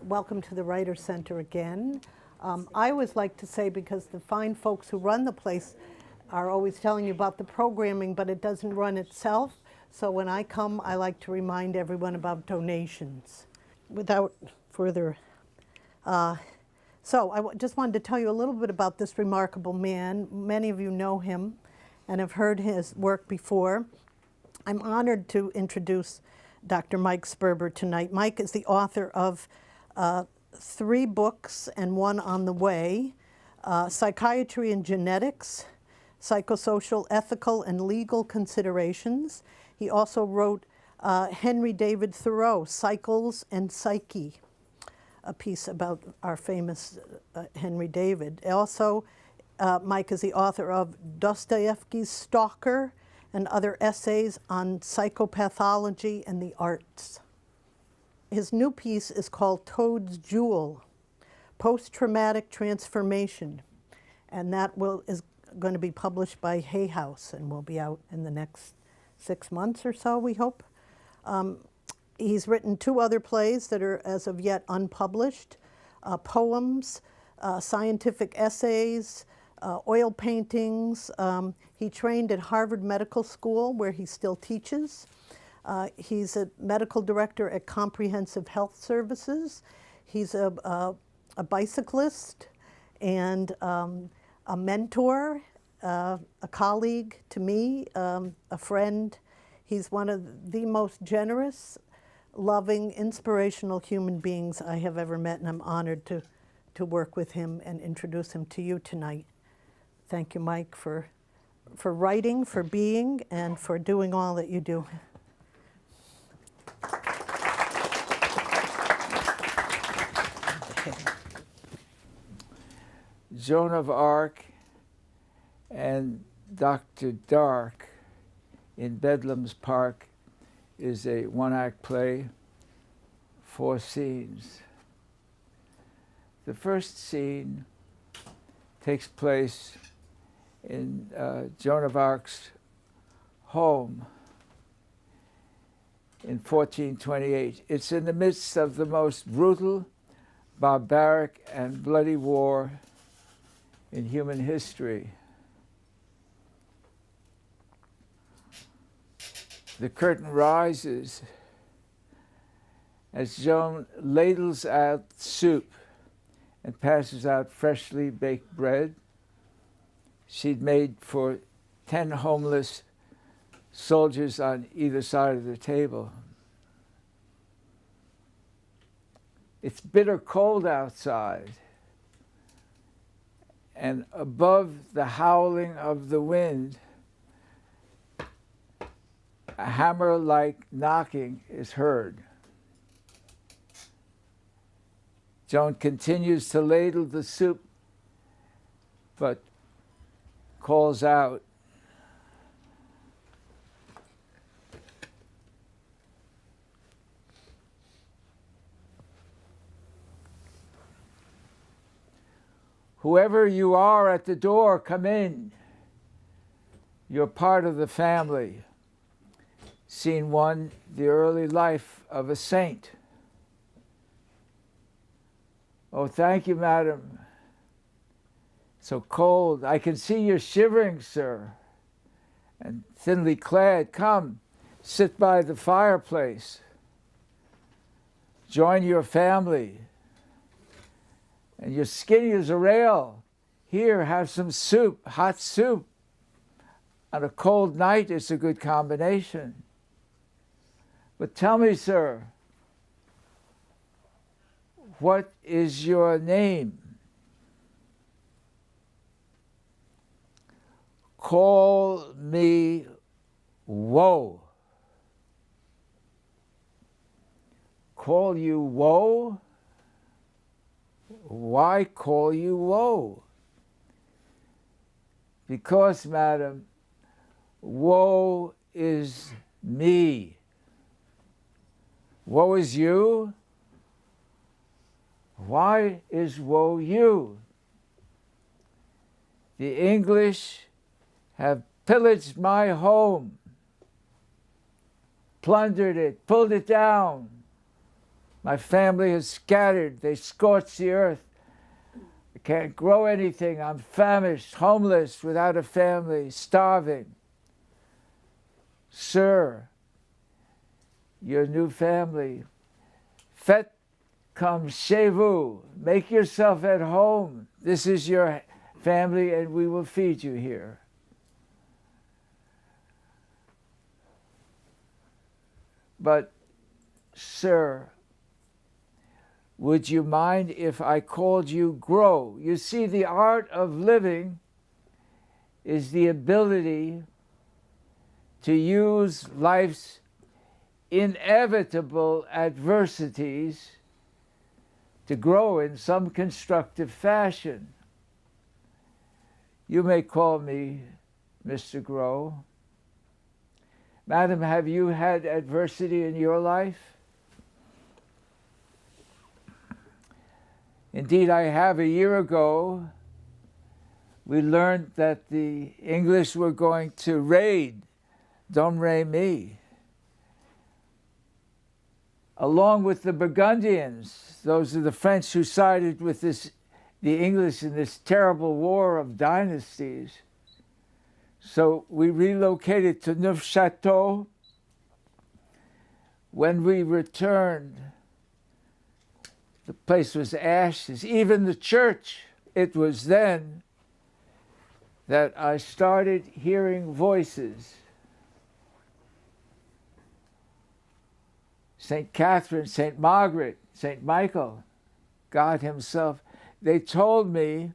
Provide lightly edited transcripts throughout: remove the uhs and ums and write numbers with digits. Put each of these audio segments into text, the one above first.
Welcome to the Writer Center again. I always like to say, because the fine folks who run the place are always telling you about the programming, but it doesn't run itself. So when I come, I like to remind everyone about donations. Without further, just wanted to tell you a little bit about this remarkable man. Many of you know him and have heard his work before. I'm honored to introduce Dr. Mike Sperber tonight. Mike is the author of 3 books and one on the way, Psychiatry and Genetics, Psychosocial, Ethical, and Legal Considerations. He also wrote Henry David Thoreau, Cycles and Psyche, a piece about our famous Henry David. Also, Mike is the author of Dostoevsky's Stalker and other essays on psychopathology and the arts. His new piece is called Toad's Jewel, Post-Traumatic Transformation, and that is going to be published by Hay House and will be out in the next 6 months or so, we hope. He's written 2 other plays that are as of yet unpublished, poems, scientific essays, oil paintings. He trained at Harvard Medical School, where he still teaches. He's a medical director at Comprehensive Health Services. He's a bicyclist and a mentor, a colleague to me, a friend. He's one of the most generous, loving, inspirational human beings I have ever met, and I'm honored to work with him and introduce him to you tonight. Thank you, Mike, for writing, for being, and for doing all that you do. Joan of Arc and Dr. Dark in Bedlam's Park is a 1-act play, 4 scenes. The first scene takes place in Joan of Arc's home in 1428. It's in the midst of the most brutal, barbaric, and bloody war in human history. The curtain rises as Joan ladles out soup and passes out freshly baked bread she'd made for 10 homeless soldiers on either side of the table. It's bitter cold outside, and above the howling of the wind, a hammer-like knocking is heard. Joan continues to ladle the soup, but calls out, "Whoever you are at the door, come in. You're part of the family." Scene 1, the early life of a saint. "Oh, thank you, madam. So cold. I can see you're shivering, sir. And thinly clad. Come, sit by the fireplace. Join your family. And you're skinny as a rail. Here, have some soup, hot soup. On a cold night, it's a good combination. But tell me, sir, what is your name?" "Call me Woe." "Call you Woe? Why call you Woe?" "Because, madam, woe is me." "Woe is you? Why is woe you?" "The English have pillaged my home, plundered it, pulled it down. My family is scattered. They scorch the earth. I can't grow anything. I'm famished, homeless, without a family, starving. Sir, your new family, faites comme chez vous. Make yourself at home. This is your family, and we will feed you here. But, sir, would you mind if I called you Grow? You see, the art of living is the ability to use life's inevitable adversities to grow in some constructive fashion. You may call me Mr. Grow. Madam, have you had adversity in your life? Indeed, I have. A year ago, we learned that the English were going to raid Domremy, along with the Burgundians. Those are the French who sided with the English in this terrible war of dynasties. So we relocated to Neufchâteau. When we returned, the place was ashes. Even the church, it was then that I started hearing voices. St. Catherine, St. Margaret, St. Michael, God himself, they told me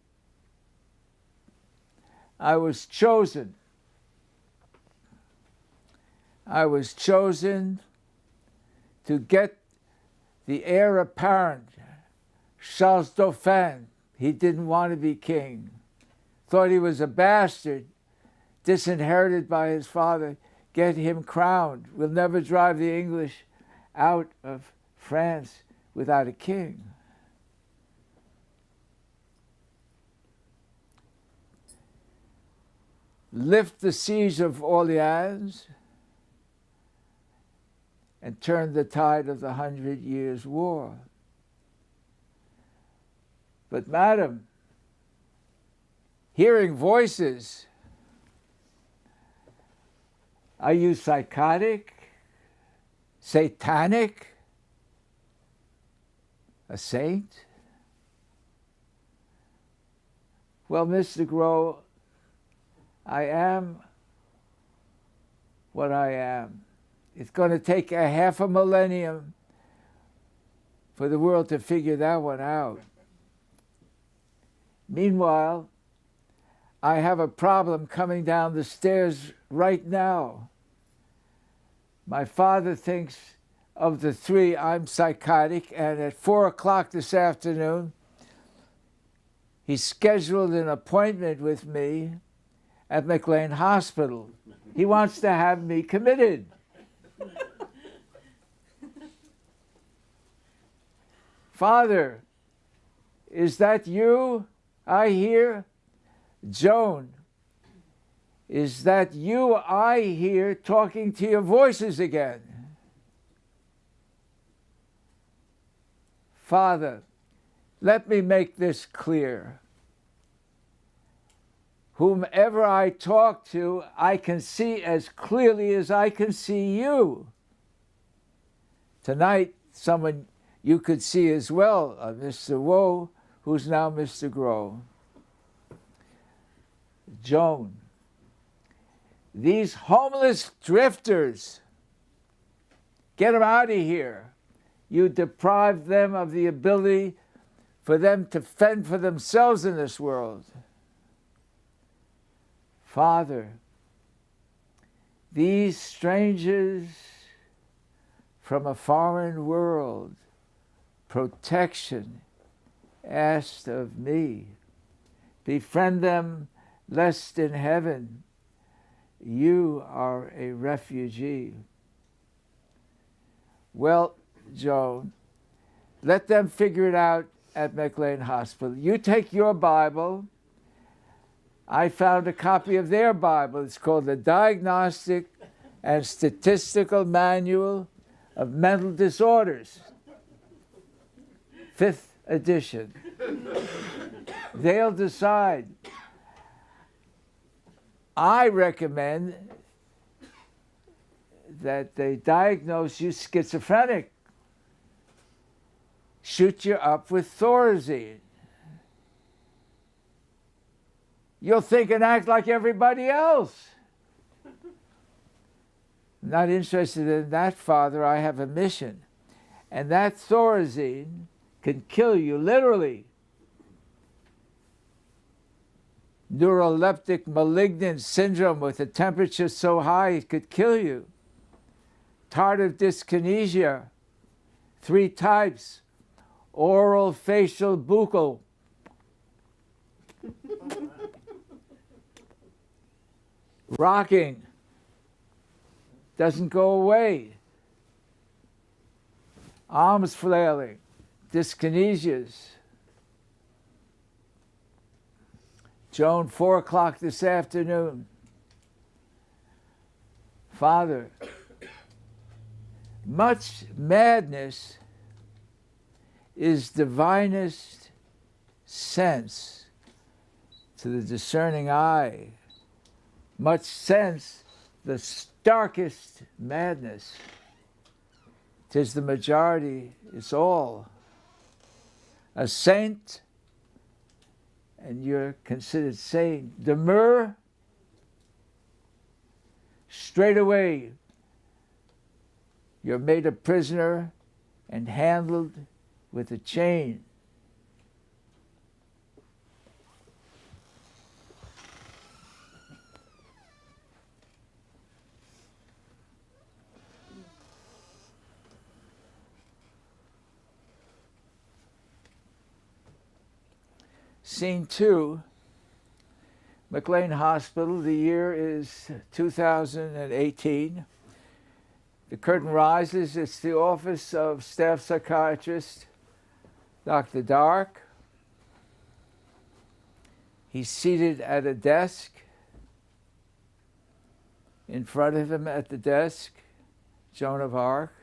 I was chosen. I was chosen to get the heir apparent, Charles Dauphin. He didn't want to be king. Thought he was a bastard, disinherited by his father. Get him crowned. We'll never drive the English out of France without a king. Lift the siege of Orleans and turn the tide of the 100 Years' War. But, madam, hearing voices, are you psychotic? Satanic? A saint? Well, Mr. Grow, I am what I am. It's going to take a half a millennium for the world to figure that one out. Meanwhile, I have a problem coming down the stairs right now. My father thinks of the three I'm psychotic, and at 4 o'clock this afternoon, he scheduled an appointment with me at McLean Hospital. He wants to have me committed. Father, is that you I hear? Joan, is that you I hear talking to your voices again? Father, let me make this clear. Whomever I talk to, I can see as clearly as I can see you. Tonight, someone you could see as well, Mr. Woe, who's now Mr. Grow. Joan, these homeless drifters, get them out of here. You deprive them of the ability for them to fend for themselves in this world. Father, these strangers from a foreign world, protection asked of me. Befriend them, lest in heaven you are a refugee. Well, Joan, let them figure it out at McLean Hospital. You take your Bible. I found a copy of their Bible. It's called the Diagnostic and Statistical Manual of Mental Disorders. 5th edition. They'll decide. I recommend that they diagnose you schizophrenic. Shoot you up with Thorazine. You'll think and act like everybody else. Not interested in that, Father. I have a mission. And that Thorazine can kill you, literally. Neuroleptic malignant syndrome with a temperature so high it could kill you. Tardive dyskinesia, 3 types. Oral, facial, buccal. Rocking. Doesn't go away. Arms flailing. Dyskinesias. Joan, 4 o'clock this afternoon. Father, much madness is divinest sense to the discerning eye. Much sense, the starkest madness. 'Tis the majority, it's all. A saint, and you're considered saint. Demur, straight away, you're made a prisoner and handled with a chain. Scene 2, McLean Hospital. The year is 2018. The curtain rises. It's the office of staff psychiatrist Dr. Dark. He's seated at a desk. In front of him at the desk, Joan of Arc.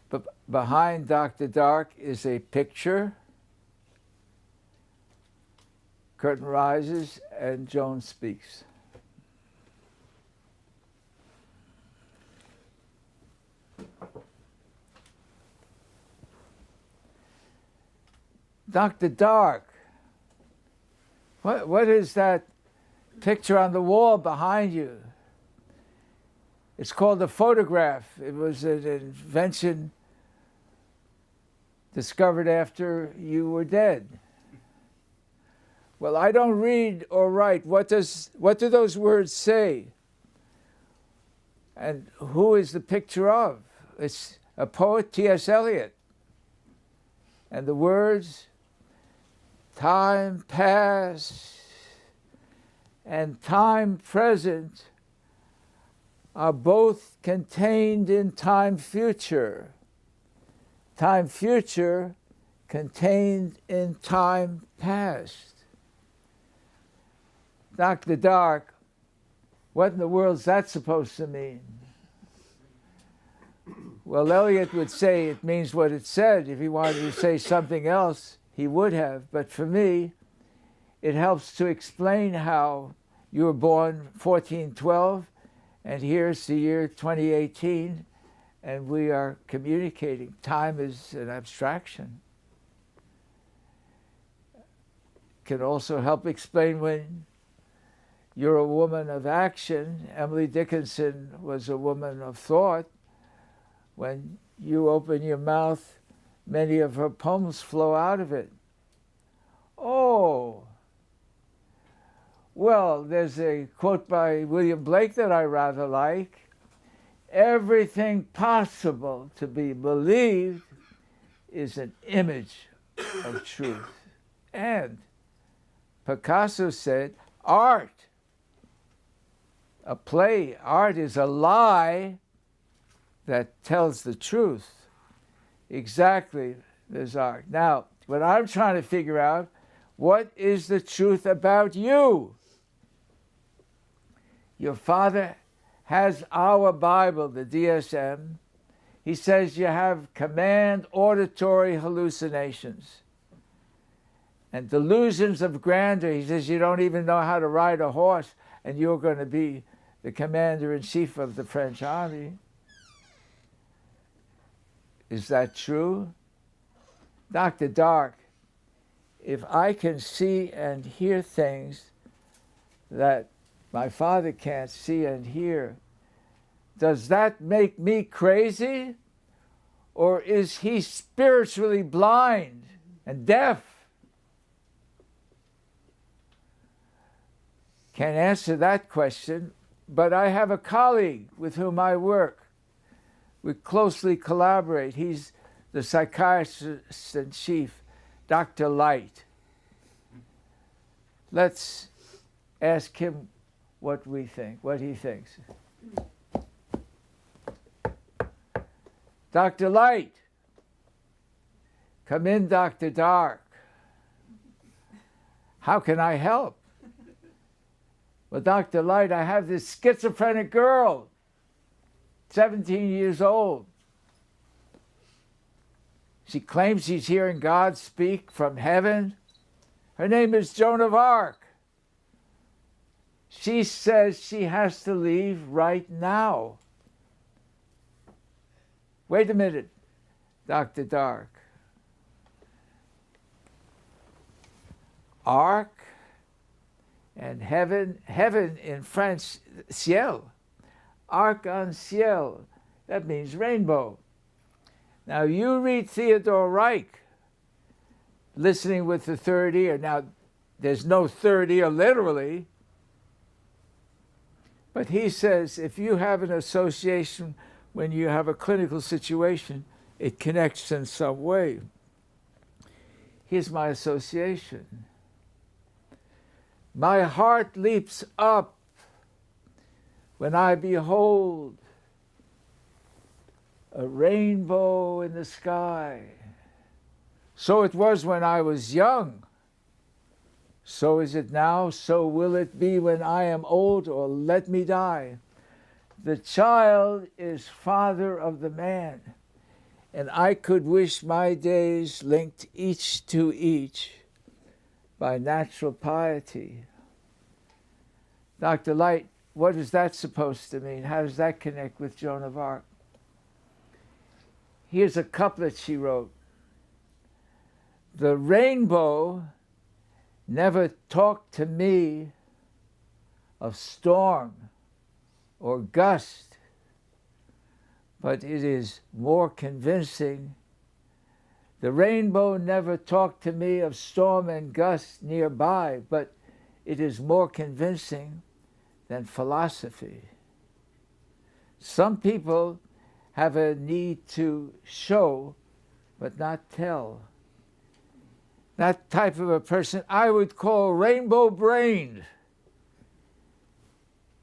But behind Dr. Dark is a picture. Curtain rises and Joan speaks. Dr. Dark, what is that picture on the wall behind you? It's called a photograph. It was an invention discovered after you were dead. Well, I don't read or write. What do those words say? And who is the picture of? It's a poet, T.S. Eliot. And the words, time past and time present are both contained in time future. Time future contained in time past. Dr. Dark, what in the world is that supposed to mean? Well, Eliot would say it means what it said. If he wanted to say something else, he would have. But for me, it helps to explain how you were born 1412, and here's the year 2018, and we are communicating. Time is an abstraction. Can also help explain when you're a woman of action. Emily Dickinson was a woman of thought. When you open your mouth, many of her poems flow out of it. Oh, well, there's a quote by William Blake that I rather like. Everything possible to be believed is an image of truth. And Picasso said, art, a play, art is a lie that tells the truth. Exactly, there's art. Now, what I'm trying to figure out, what is the truth about you? Your father has our Bible, the DSM. He says you have command auditory hallucinations and delusions of grandeur. He says you don't even know how to ride a horse, and you're going to be the commander-in-chief of the French army. Is that true? Dr. Dark, if I can see and hear things that my father can't see and hear, does that make me crazy? Or is he spiritually blind and deaf? Can't answer that question, but I have a colleague with whom I work. We closely collaborate. He's the psychiatrist in chief, Dr. Light. Let's ask him what he thinks. Dr. Light. Come in, Dr. Dark. How can I help? Well, Dr. Light, I have this schizophrenic girl, 17 years old. She claims she's hearing God speak from heaven. Her name is Joan of Arc. She says she has to leave right now. Wait a minute, Dr. Dark. Arc and heaven in French, ciel. Arc-en-ciel, that means rainbow. Now you read Theodore Reich, listening with the third ear. Now there's no third ear literally, but he says if you have an association when you have a clinical situation, it connects in some way. Here's my association. My heart leaps up when I behold a rainbow in the sky. So it was when I was young. So is it now. So will it be when I am old, or let me die. The child is father of the man, and I could wish my days linked each to each by natural piety. Dr. Light, what is that supposed to mean? How does that connect with Joan of Arc? Here's a couplet she wrote. The rainbow never talked to me of storm or gust, but it is more convincing. The rainbow never talked to me of storm and gust nearby, but it is more convincing than philosophy. Some people have a need to show, but not tell. That type of a person I would call rainbow-brained.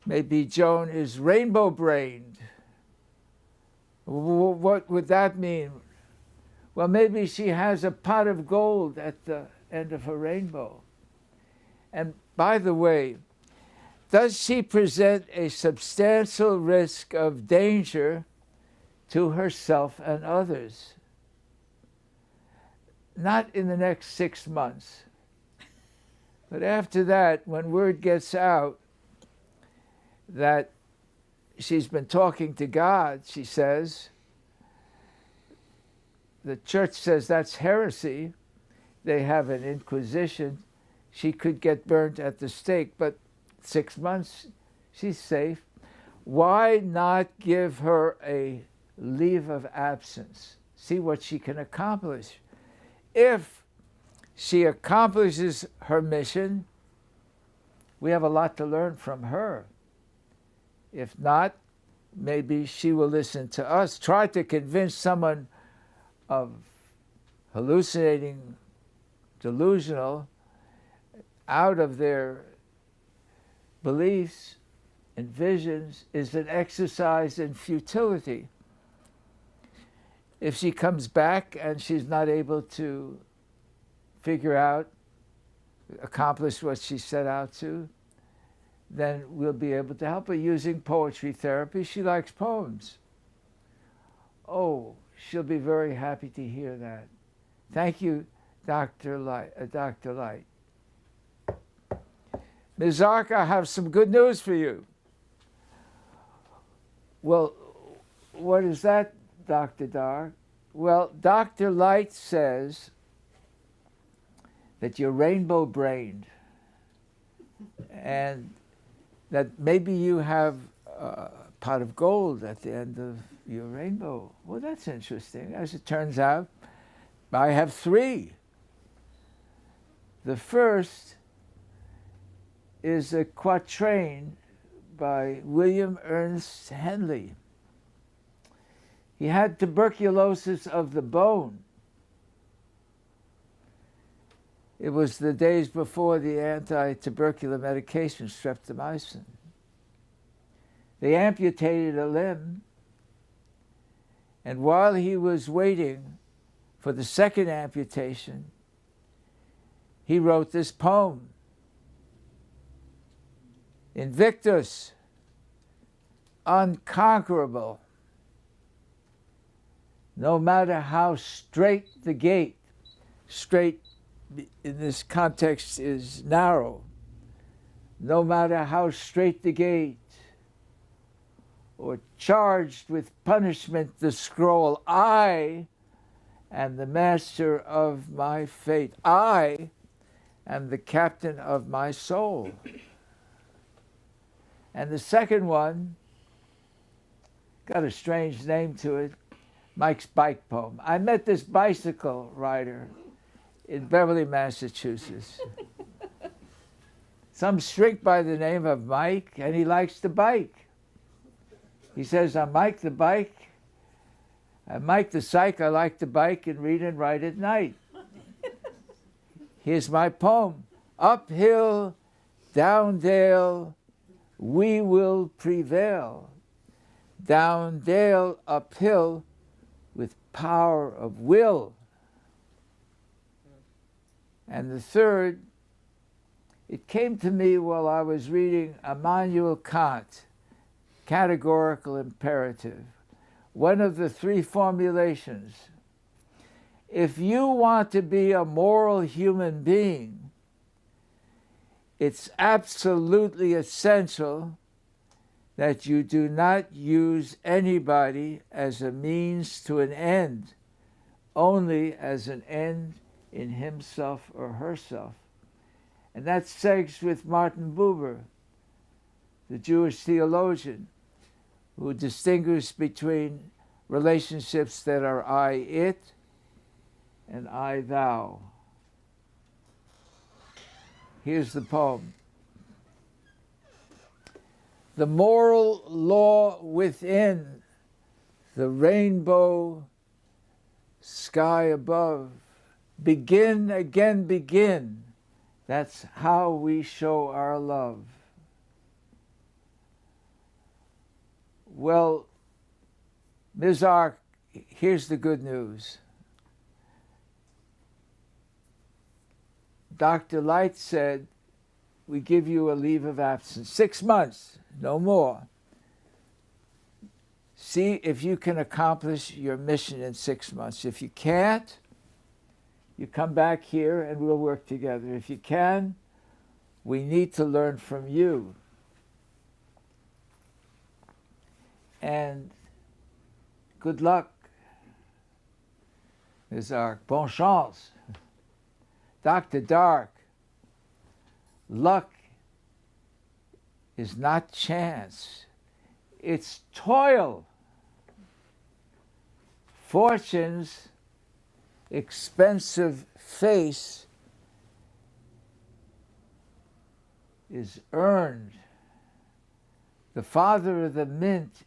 Maybe Joan is rainbow-brained. What would that mean? Well, maybe she has a pot of gold at the end of her rainbow. And by the way, does she present a substantial risk of danger to herself and others? Not in the next 6 months. But after that, when word gets out that she's been talking to God, she says, the church says that's heresy. They have an inquisition. She could get burnt at the stake, but 6 months, she's safe. Why not give her a leave of absence? See what she can accomplish. If she accomplishes her mission, we have a lot to learn from her. If not, maybe she will listen to us. Try to convince someone of hallucinating, delusional, out of their beliefs and visions is an exercise in futility. If she comes back and she's not able to figure out, accomplish what she set out to, then we'll be able to help her using poetry therapy. She likes poems. Oh, she'll be very happy to hear that. Thank you, Dr. Light. Ms. Ark, I have some good news for you. Well, what is that, Dr. Dark? Well, Dr. Light says that you're rainbow-brained and that maybe you have a pot of gold at the end of your rainbow. Well, that's interesting. As it turns out, I have three. The first is a quatrain by William Ernest Henley. He had tuberculosis of the bone. It was the days before the anti-tubercular medication, streptomycin. They amputated a limb, and while he was waiting for the second amputation, he wrote this poem. Invictus, unconquerable, no matter how straight the gate, straight in this context is narrow, no matter how straight the gate, or charged with punishment the scroll, I am the master of my fate. I am the captain of my soul. And the second one got a strange name to it, Mike's Bike Poem. I met this bicycle rider in Beverly, Massachusetts. Some shrink by the name of Mike, and he likes to bike. He says, I'm Mike the bike. I'm Mike the psych. I like to bike and read and write at night. Here's my poem. Uphill, down dale, we will prevail. Down dale, uphill, with power of will. And the third, it came to me while I was reading Immanuel Kant, Categorical Imperative, one of the three formulations. If you want to be a moral human being, it's absolutely essential that you do not use anybody as a means to an end, only as an end in himself or herself. And that segs with Martin Buber, the Jewish theologian, who distinguished between relationships that are I-it and I-thou. Here's the poem. The moral law within, the rainbow sky above. Begin, again begin. That's how we show our love. Well, Ms. Ark, here's the good news. Dr. Light said, we give you a leave of absence, 6 months, no more. See if you can accomplish your mission in 6 months. If you can't, you come back here and we'll work together. If you can, we need to learn from you. And good luck, Ms. Ark. Bon chance. Dr. Dark, luck is not chance. It's toil. Fortune's expensive face is earned. The father of the mint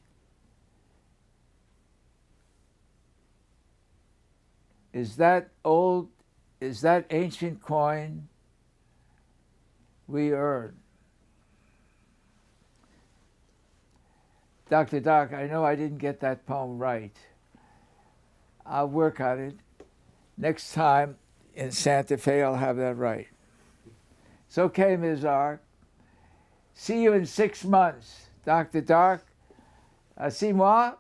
is that ancient coin we earn. Dr. Dark, I know I didn't get that poem right. I'll work on it. Next time in Santa Fe, I'll have that right. It's okay, Ms. Ark. See you in 6 months. Dr. Dark, c'est moi.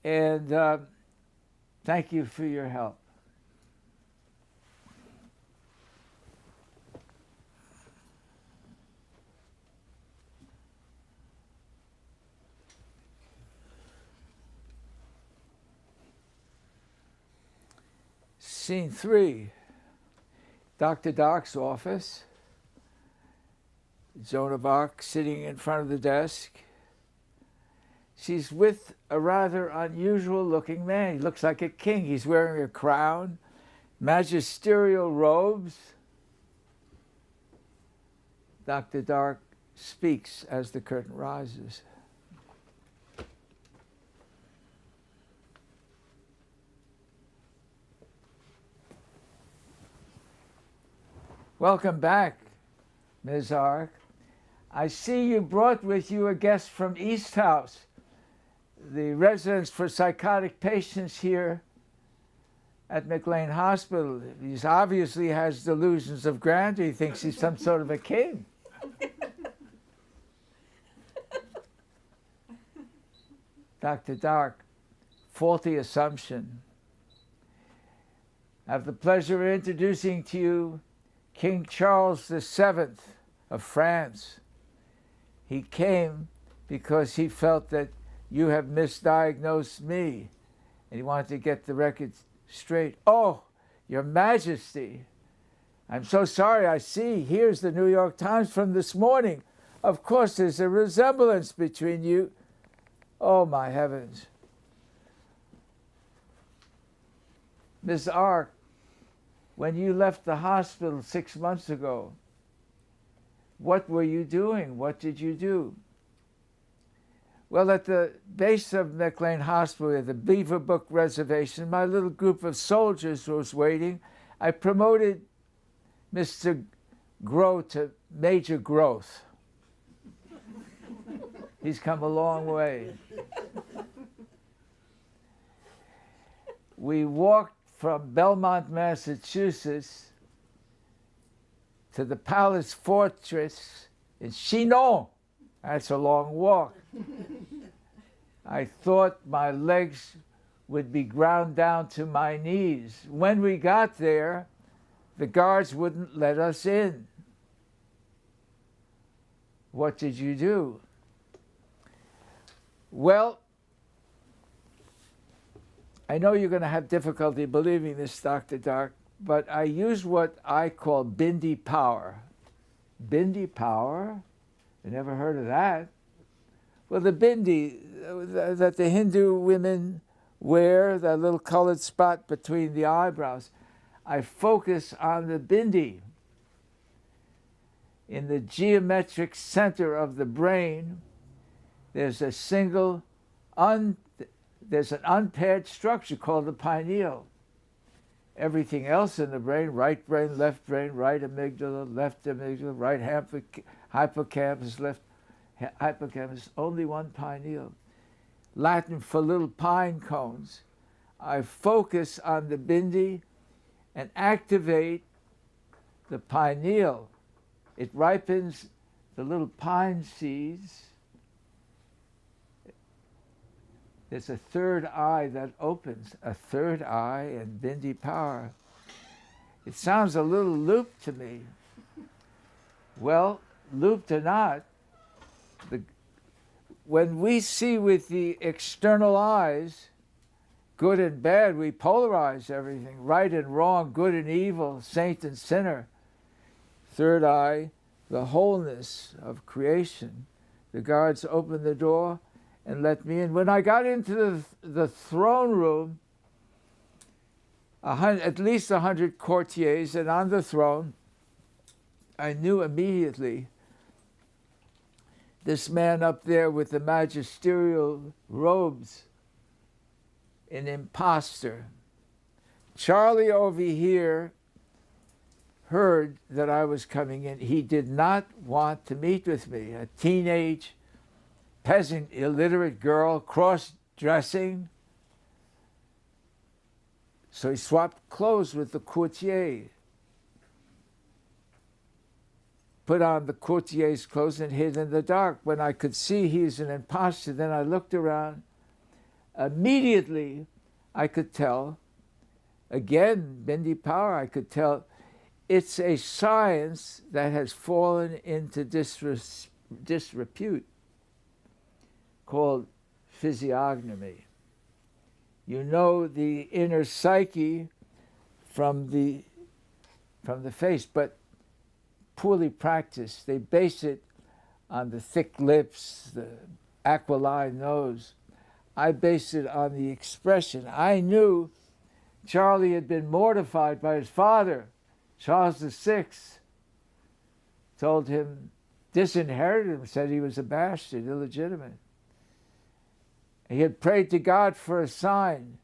And thank you for your help. Scene 3, Dr. Dark's office. Joan of Arc sitting in front of the desk. She's with a rather unusual looking man. He looks like a king. He's wearing a crown, magisterial robes. Dr. Dark speaks as the curtain rises. Welcome back, Ms. Ark. I see you brought with you a guest from East House, the residence for psychotic patients here at McLean Hospital. He obviously has delusions of grandeur. He thinks he's some sort of a king. Dr. Dark, faulty assumption. I have the pleasure of introducing to you King Charles VII of France. He came because he felt that you have misdiagnosed me, and he wanted to get the record straight. Oh, Your Majesty, I'm so sorry. I see, here's the New York Times from this morning. Of course, there's a resemblance between you. Oh, my heavens. Ms. Ark, when you left the hospital 6 months ago, what were you doing? What did you do? Well, at the base of McLean Hospital, at the Beaver Brook Reservation, my little group of soldiers was waiting. I promoted Mr. Grow to Major Growth. He's come a long way. We walked from Belmont, Massachusetts, to the Palace Fortress in Chinon. That's a long walk. I thought my legs would be ground down to my knees. When we got there, the guards wouldn't let us in. What did you do? Well, I know you're going to have difficulty believing this, Dr. Dark, but I use what I call bindi power. Bindi power? I never heard of that. Well, the bindi that the Hindu women wear, that little colored spot between the eyebrows, I focus on the bindi. In the geometric center of the brain, there's a single, there's an unpaired structure called the pineal. Everything else in the brain, right amygdala, left amygdala, right hippocampus, left hippocampus, only one pineal. Latin for little pine cones. I focus on the bindi and activate the pineal. It ripens the little pine seeds. There's a third eye that opens, a third eye and bindi power. It sounds a little looped to me. Well, looped or not, when we see with the external eyes, good and bad, we polarize everything, right and wrong, good and evil, saint and sinner. Third eye, the wholeness of creation. The guards opened the door and let me in. When I got into the throne room, at least 100 courtiers, and on the throne, I knew immediately this man up there with the magisterial robes, an imposter. Charlie over here heard that I was coming in. He did not want to meet with me. A teenage peasant, illiterate girl, cross-dressing. So he swapped clothes with the courtier, put on the courtier's clothes and hid in the dark. When I could see he's an imposter, then I looked around. Immediately, I could tell, again, Bindi power, I could tell, it's a science that has fallen into disrepute, called physiognomy. You know the inner psyche from the face, but poorly practiced. They base it on the thick lips, the aquiline nose. I based it on the expression. I knew Charlie had been mortified by his father, Charles VI. Told him, disinherited him, said he was a bastard, illegitimate. He had prayed to God for a sign.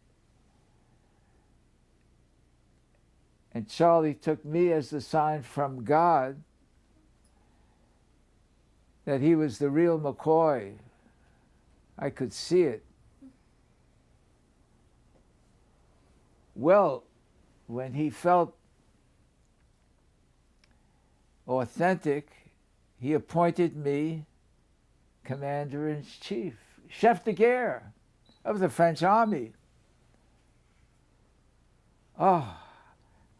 And Charlie took me as the sign from God that he was the real McCoy. I could see it. Well, when he felt authentic, he appointed me Commander-in-Chief, Chef de Guerre of the French army. Oh,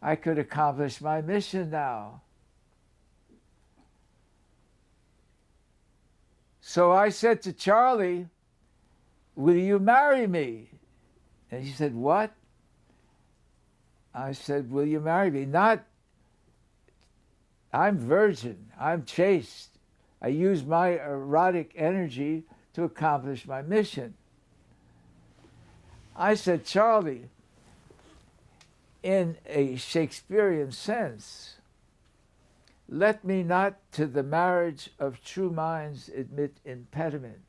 I could accomplish my mission now. So I said to Charlie, will you marry me? And he said, what? I said, will you marry me? Not, I'm virgin, I'm chaste. I use my erotic energy to accomplish my mission. I said, Charlie, in a Shakespearean sense, let me not to the marriage of true minds admit impediments.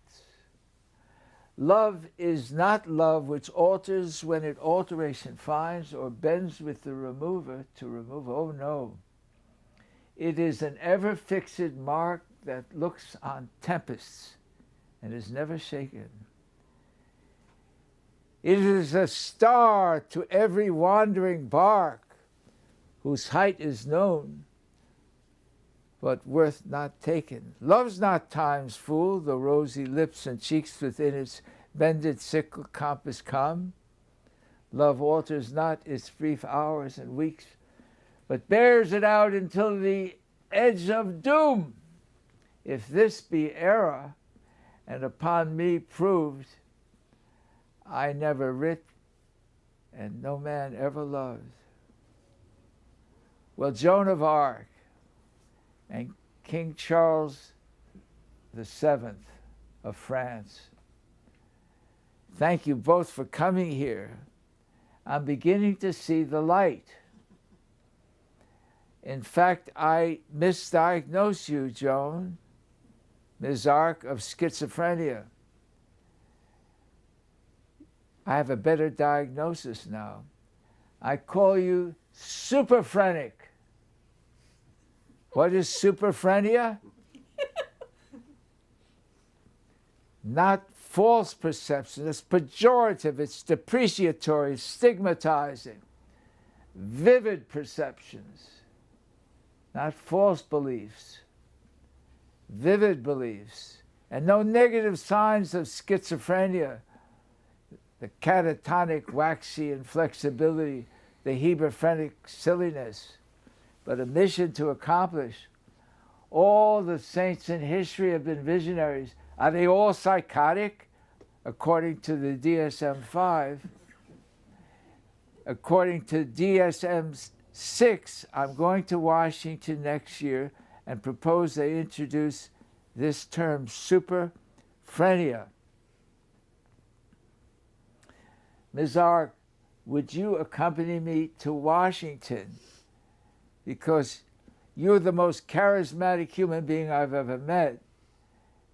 Love is not love which alters when it alteration finds, or bends with the remover to remove. Oh no. It is an ever fixed mark that looks on tempests and is never shaken. It is a star to every wandering bark, whose height is known, but worth not taken. Love's not time's fool, though rosy lips and cheeks within its bended sickle compass come. Love alters not its brief hours and weeks, but bears it out until the edge of doom. If this be error, and upon me proved, I never writ, and no man ever loved. Well, Joan of Arc and King Charles VII of France, thank you both for coming here. I'm beginning to see the light. In fact, I misdiagnosed you, Joan, Ms. Arc, of schizophrenia. I have a better diagnosis now. I call you superphrenic. What is superphrenia? Not false perception. It's pejorative, it's depreciatory, stigmatizing. Vivid perceptions, not false beliefs. Vivid beliefs. And no negative signs of schizophrenia. The catatonic, waxy inflexibility, the hebephrenic silliness, but a mission to accomplish. All the saints in history have been visionaries. Are they all psychotic? According to the DSM-5. According to DSM-6, I'm going to Washington next year and propose they introduce this term, superphrenia. Ms. Arc, would you accompany me to Washington? Because you're the most charismatic human being I've ever met.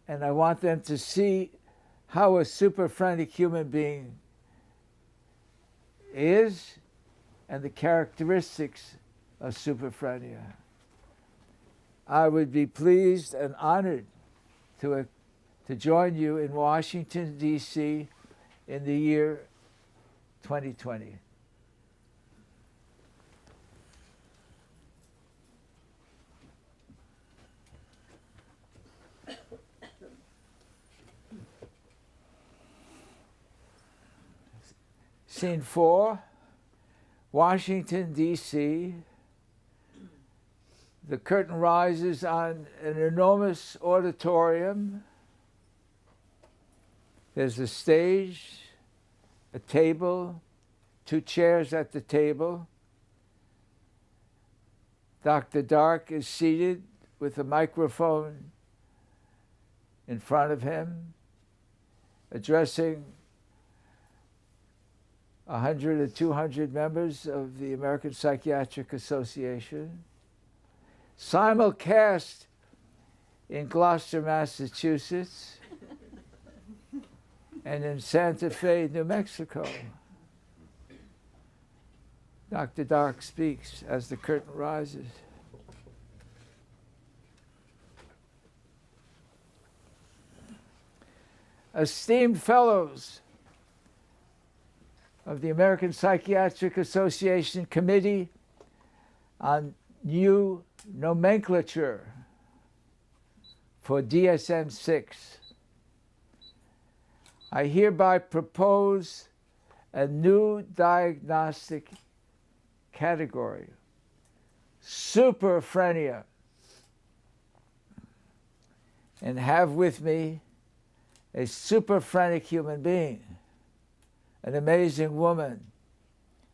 And I want them to see how a superphrenic human being is and the characteristics of superphrenia. I would be pleased and honored to join you in Washington, D.C. in the year 2020. Scene 4, Washington, D.C. The curtain rises on an enormous auditorium. There's a stage, a table, 2 chairs at the table. Dr. Dark is seated with a microphone in front of him, addressing 100 or 200 members of the American Psychiatric Association. Simulcast in Gloucester, Massachusetts, and in Santa Fe, New Mexico. Dr. Dark speaks as the curtain rises. Esteemed fellows of the American Psychiatric Association Committee on New Nomenclature for DSM-6, I hereby propose a new diagnostic category, superphrenia, and have with me a superphrenic human being, an amazing woman,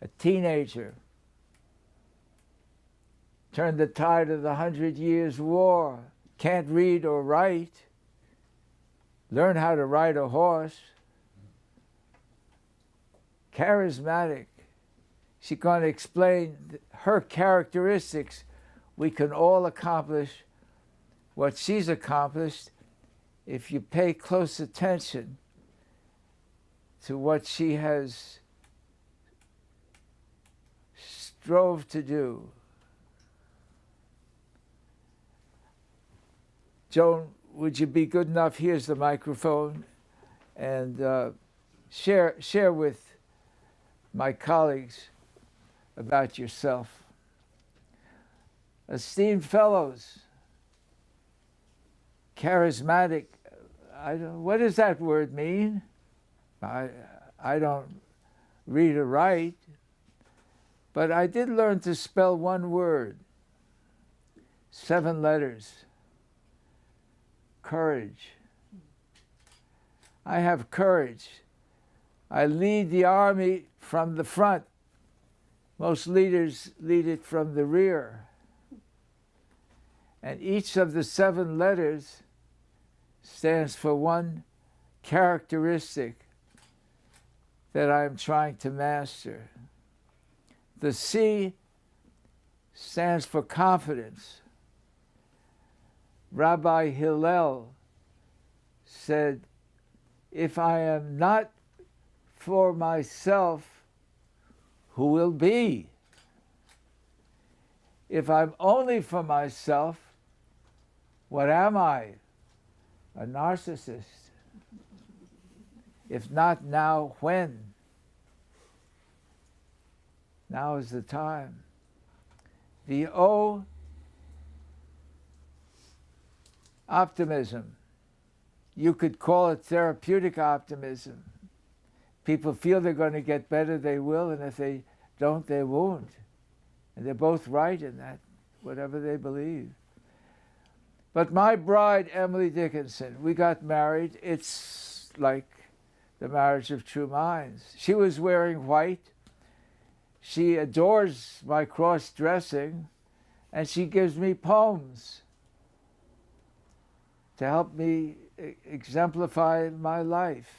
a teenager, turned the tide of the 100 Years' War, can't read or write, learn how to ride a horse, charismatic. She's going to explain her characteristics. We can all accomplish what she's accomplished if you pay close attention to what she has strove to do. Joan, would you be good enough? Here's the microphone, and share with my colleagues about yourself. Esteemed fellows, charismatic, what does that word mean? I don't read or write, but I did learn to spell one word, 7 letters. Courage. I have courage. I lead the army from the front. Most leaders lead it from the rear. And each of the 7 letters stands for one characteristic that I'm trying to master. The C stands for confidence. Rabbi Hillel said, if I am not for myself, who will be? If I'm only for myself, what am I? A narcissist. If not now, when? Now is the time. The O, optimism. You could call it therapeutic optimism. People feel they're going to get better, they will, and if they don't, they won't. And they're both right in that, whatever they believe. But my bride, Emily Dickinson, we got married. It's like the marriage of true minds. She was wearing white. She adores my cross-dressing, and she gives me poems to help me exemplify my life.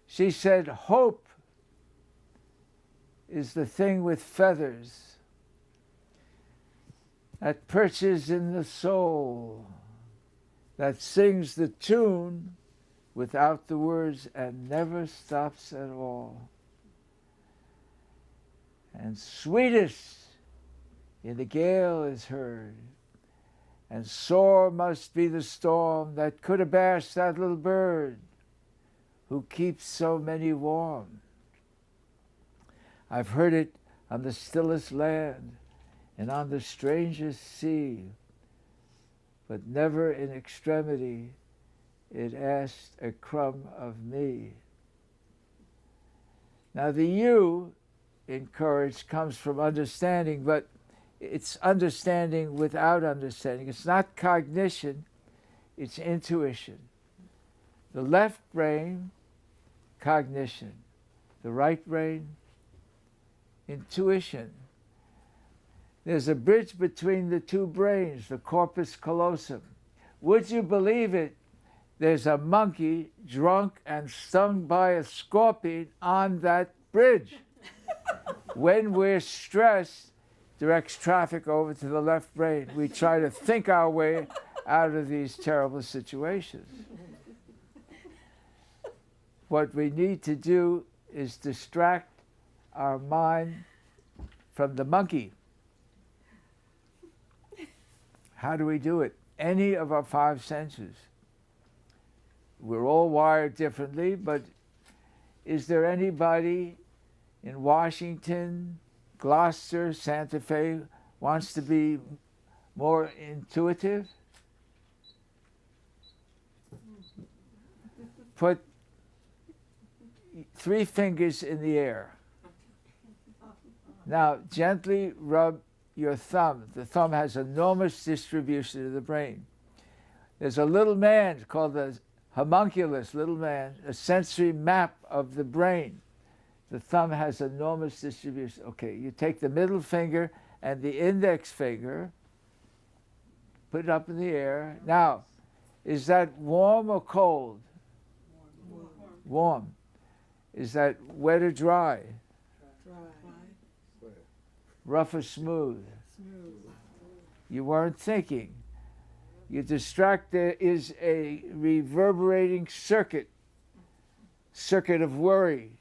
She said, hope is the thing with feathers that perches in the soul, that sings the tune without the words and never stops at all. And sweetest in the gale is heard, and sore must be the storm that could abash that little bird who keeps so many warm. I've heard it on the stillest land and on the strangest sea, but never in extremity it asked a crumb of me. Now the U in courage comes from understanding, but it's understanding without understanding. It's not cognition, it's intuition. The left brain, cognition. The right brain, intuition. There's a bridge between the two brains, the corpus callosum. Would you believe it? There's a monkey drunk and stung by a scorpion on that bridge. When we're stressed, directs traffic over to the left brain. We try to think our way out of these terrible situations. What we need to do is distract our mind from the monkey. How do we do it? Any of our five senses. We're all wired differently, but is there anybody in Washington, Gloucester, Santa Fe wants to be more intuitive? Put 3 fingers in the air. Now gently rub your thumb. The thumb has enormous distribution of the brain. There's a little man called the homunculus, little man, a sensory map of the brain. The thumb has enormous distribution. Okay, you take the middle finger and the index finger, put it up in the air. Now, is that warm or cold? Warm. Warm. Is that wet or dry? Dry. Rough or smooth? Smooth. You weren't thinking. You distract, there is a reverberating circuit of worry.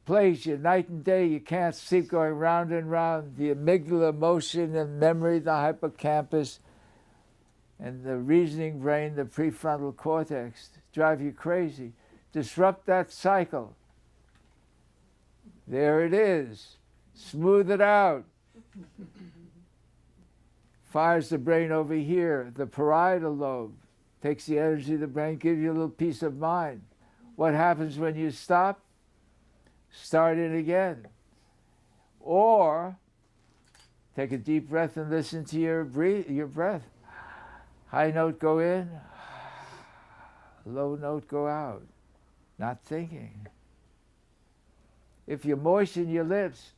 Plays you night and day, you can't sleep, going round and round. The amygdala, emotion and memory, the hippocampus, and the reasoning brain, the prefrontal cortex, drive you crazy. Disrupt that cycle. There it is. Smooth it out. Fires the brain over here. The parietal lobe takes the energy of the brain, gives you a little peace of mind. What happens when you stop? Start it again. Or take a deep breath and listen to your breath. High note go in, low note go out. Not thinking. If you moisten your lips,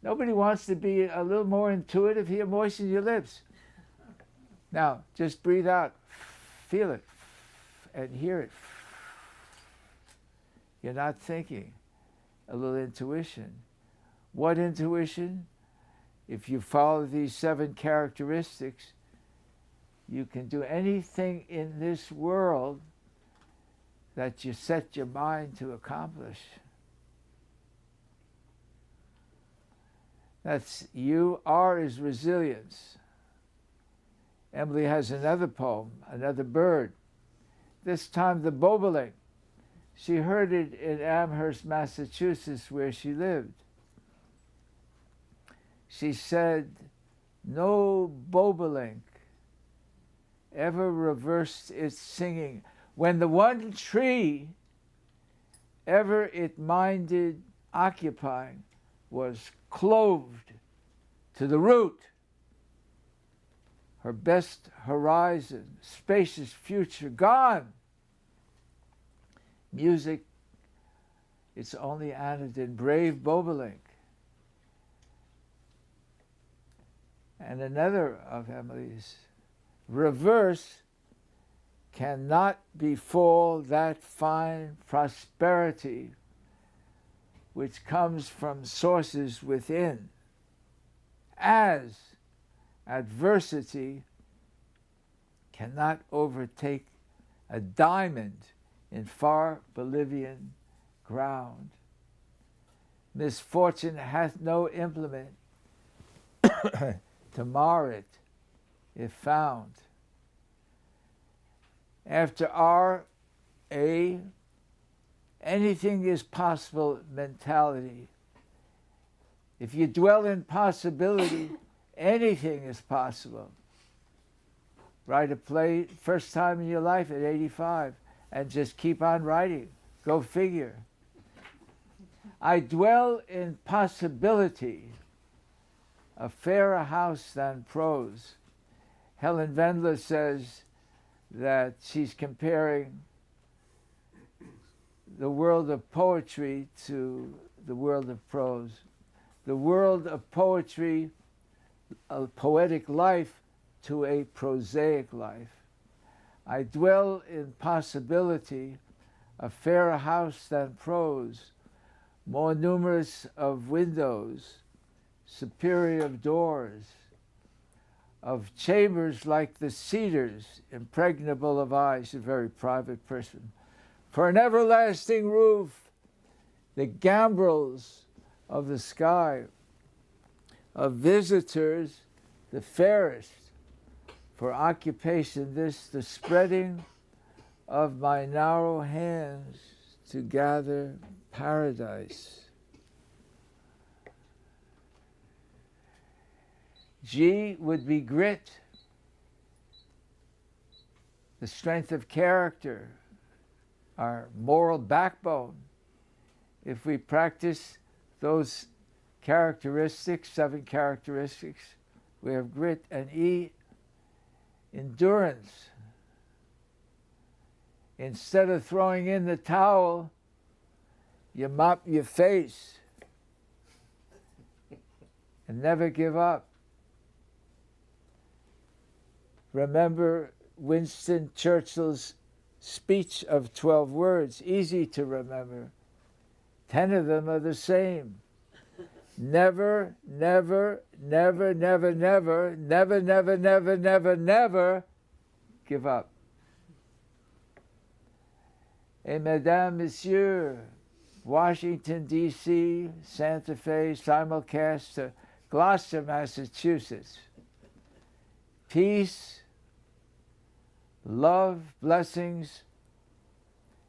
nobody wants to be a little more intuitive here. Moisten your lips. Now, just breathe out. Feel it and hear it. You're not thinking. A little intuition. What intuition? If you follow these 7 characteristics, you can do anything in this world that you set your mind to accomplish. That's you. R is resilience. Emily has another poem, another bird. This time the bobolink. She heard it in Amherst, Massachusetts, where she lived. She said, no bobolink ever reversed its singing. When the one tree ever it minded occupying was cloved to the root. Her best horizon, spacious future, gone. Music, its only antidote, brave bobolink. And another of Emily's, reverse cannot befall that fine prosperity which comes from sources within, as adversity cannot overtake a diamond in far Bolivian ground. Misfortune hath no implement to mar it, if found. After R, A, anything is possible mentality. If you dwell in possibility, anything is possible. Write a play first time in your life at 85 and just keep on writing. Go figure. I dwell in possibility, a fairer house than prose. Helen Wendler says that she's comparing the world of poetry to the world of prose. The world of poetry, a poetic life, to a prosaic life. I dwell in possibility, a fairer house than prose, more numerous of windows, superior of doors, of chambers like the cedars, impregnable of eyes, a very private person, for an everlasting roof, the gambrels of the sky, of visitors, the fairest, for occupation this, the spreading of my narrow hands to gather paradise. G would be grit, the strength of character, our moral backbone. If we practice those characteristics, 7 characteristics, we have grit. And E, endurance. Instead of throwing in the towel, you mop your face and never give up. Remember Winston Churchill's speech of 12 words, easy to remember. 10 of them are the same. Never, never, never, never, never, never, never, never, never, never give up. Et mesdames, messieurs, Washington, D.C., Santa Fe, simulcast to Gloucester, Massachusetts. Peace, love, blessings,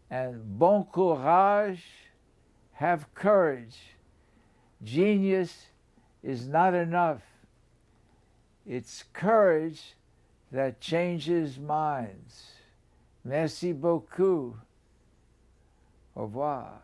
and bon courage. Have courage. Genius is not enough. It's courage that changes minds. Merci beaucoup. Au revoir.